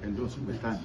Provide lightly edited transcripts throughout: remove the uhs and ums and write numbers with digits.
and those who stand.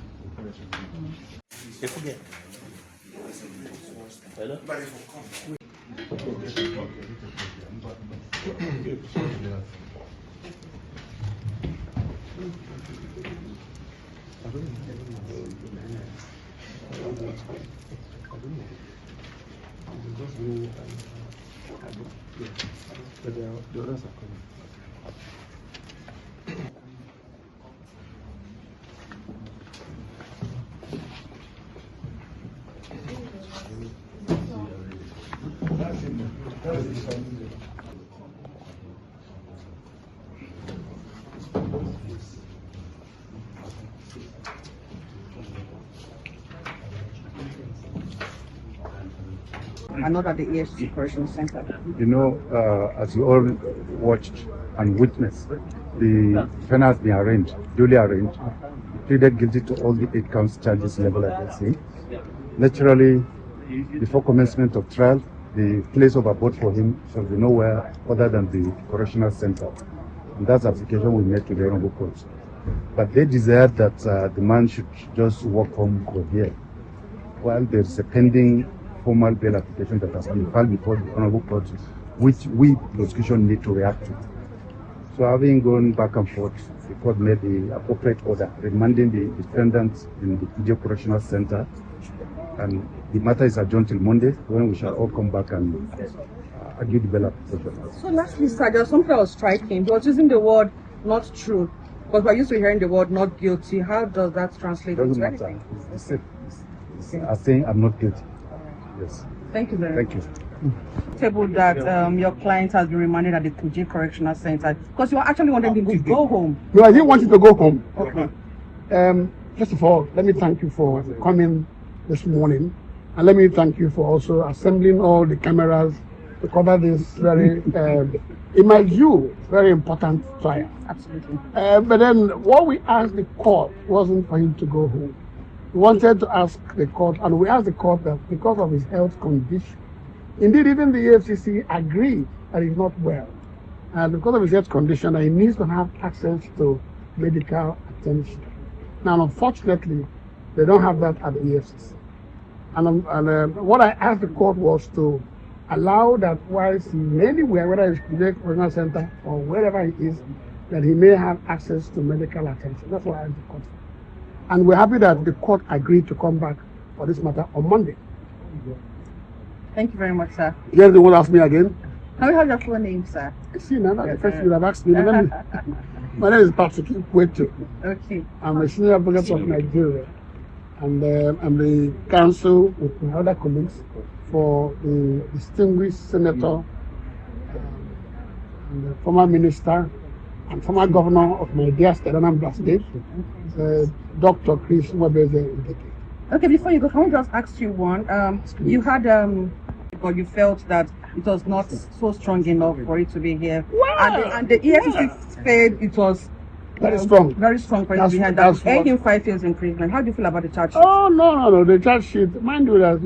And not at the EFC Correctional Center. You know, as you all watched and witnessed, the defender has been arraigned, duly arraigned, pleaded guilty to all the 8 counts charges leveled against him. Naturally, before commencement of trial, the place of abode for him shall be nowhere other than the correctional center. And that's the application we made to the Honorable Court. But they desired that the man should just walk home from here, while there is a pending formal bail application that has been filed before the Honorable Court, which we, prosecution, need to react to. So having gone back and forth, the court made the appropriate order, remanding the defendants in the Kuje Correctional Center, and the matter is adjourned till Monday, when we shall all come back and argue the bail application. So lastly, sir, there's something that was striking. He was using the word "not true," because we're used to hearing the word "not guilty." How does that translate Doesn't into matter. anything? It's the same. I'm saying I'm not guilty. Yes. Thank you very much. Thank you. Table that your client has been remanded at the Kuje Correctional Center because you were actually wanting him to go home. No, I didn't want you to go home. Okay. First of all, let me thank you for coming this morning, and let me thank you for also assembling all the cameras to cover this very, in my view, very important trial. Absolutely. But then what we asked the court wasn't for him to go home. We wanted to ask the court, and we asked the court that because of his health condition, indeed even the AFCC agreed that he's not well, and because of his health condition, that he needs to have access to medical attention. Now, unfortunately, they don't have that at the AFCC. And what I asked the court was to allow that whilst he's anywhere, whether it's the Correctional Center or wherever he is, that he may have access to medical attention. That's what I asked the court for. And we're happy that the court agreed to come back for this matter on Monday. Thank you very much, sir. You guys want to ask me again? Can we have your full name, sir? See, now that's the first you would have asked me. My name is Patrick Kuje. Okay. I'm a senior advocate of Nigeria. And I'm the counsel with my other colleagues for the distinguished senator and the former minister and former governor of my dear state, Anambra State, Dr. Chris Ngige. Okay, before you go, can we just ask you one? You had, or you felt that it was not so strong enough for it to be here. Wow. And the EFCC said it was very strong. Very strong for it to be here. That ending 5 years imprisonment. How do you feel about the charge sheet? Oh, no. The charge sheet, mind you that,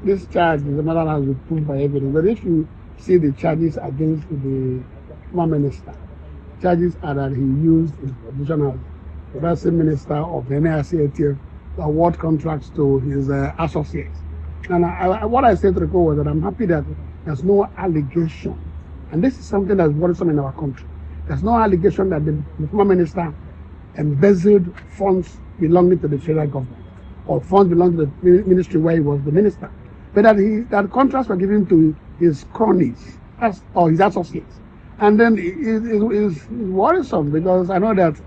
this charge is a matter that has been proved by evidence. But if you see the charges against the former minister, charges are that he used his position as the vice minister of the NICATF to award contracts to his associates. And what I said to the court was that I'm happy that there's no allegation, and this is something that's worrisome in our country. There's no allegation that the former minister embezzled funds belonging to the federal government or funds belonging to the ministry where he was the minister, but that contracts were given to his cronies or his associates. And then it's worrisome because I know that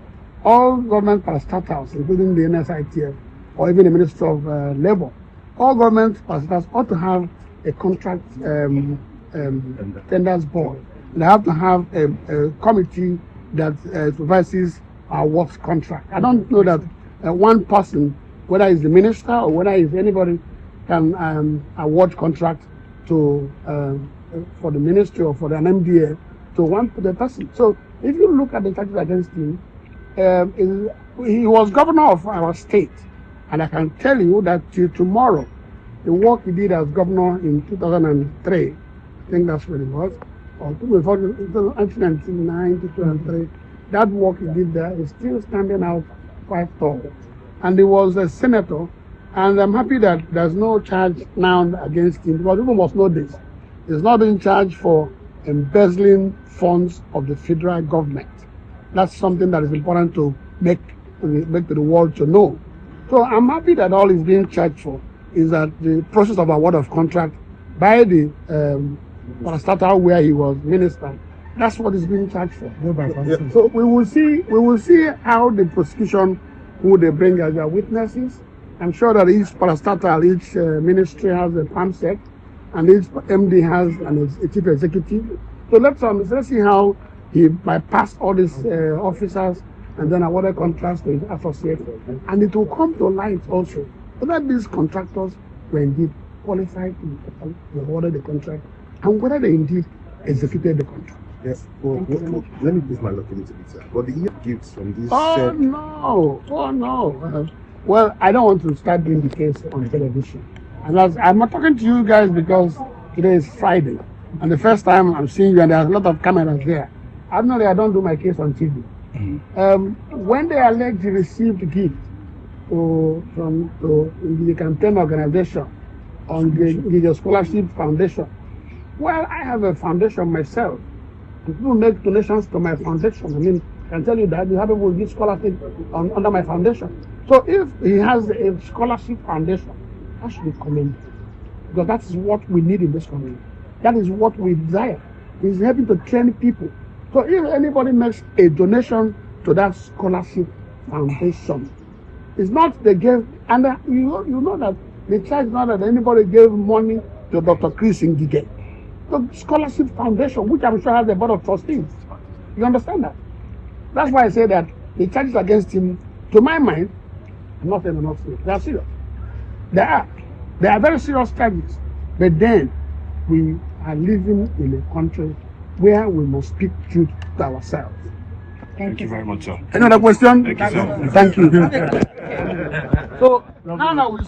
all government parastatals, including the NSITF or even the Ministry of Labour, all government parastatals ought to have a contract tenders board. They have to have a committee that supervises our works contract. I don't know that one person, whether it's the minister or whether it's anybody, can award contract to for the ministry or for an MDA to one person. So if you look at the charges against him, he was governor of our state, and I can tell you that till tomorrow, the work he did as governor in 2003, I think that's what it was, or before 1999, 2003, that work he did there is still standing out quite tall. And he was a senator, and I'm happy that there's no charge now against him, because people must know this. He's not being charged for embezzling funds of the federal government. That's something that is important to make to the world to know. So I'm happy that all he's being charged for is that the process of award of contract by the parastatal where he was minister. That's what he's being charged for. So we will see how the prosecution, who they bring as their witnesses. I'm sure that each parastatal, each ministry has a PAMSEC, and each MD has a chief executive. So let's see how he bypassed all these officers and then awarded contracts to his associates. And it will come to light also whether these contractors were indeed qualified to award the contract and whether they indeed executed the contract. Yes. Well, let me push my luck a little bit, sir. But the gifts from this. Oh no. Well, I don't want to start doing the case on television. And I'm not talking to you guys because today is Friday. And the first time I'm seeing you, and there's a lot of cameras there. Ordinarily, I don't do my case on TV. When they alleged he received gift from the campaign organization on the Scholarship Foundation, well, I have a foundation myself. People make donations to my foundation. I mean, I can tell you that you have people who give scholarship under my foundation. So if he has a scholarship foundation, that should be commended, because that is what we need in this country. That is what we desire. He's helping to train people. So if anybody makes a donation to that scholarship foundation, it's not they gave, and you know that the charge not that anybody gave money to Dr. Chris Ngige. The scholarship foundation, which I'm sure has a board of trustees. You understand that? That's why I say that the charges against him, to my mind, are not enough serious. They are serious. They are very serious charges. But then we are living in a country where we must speak truth to ourselves. Thank you very much, sir. Any other question? Thank you, sir. Thank you. So now we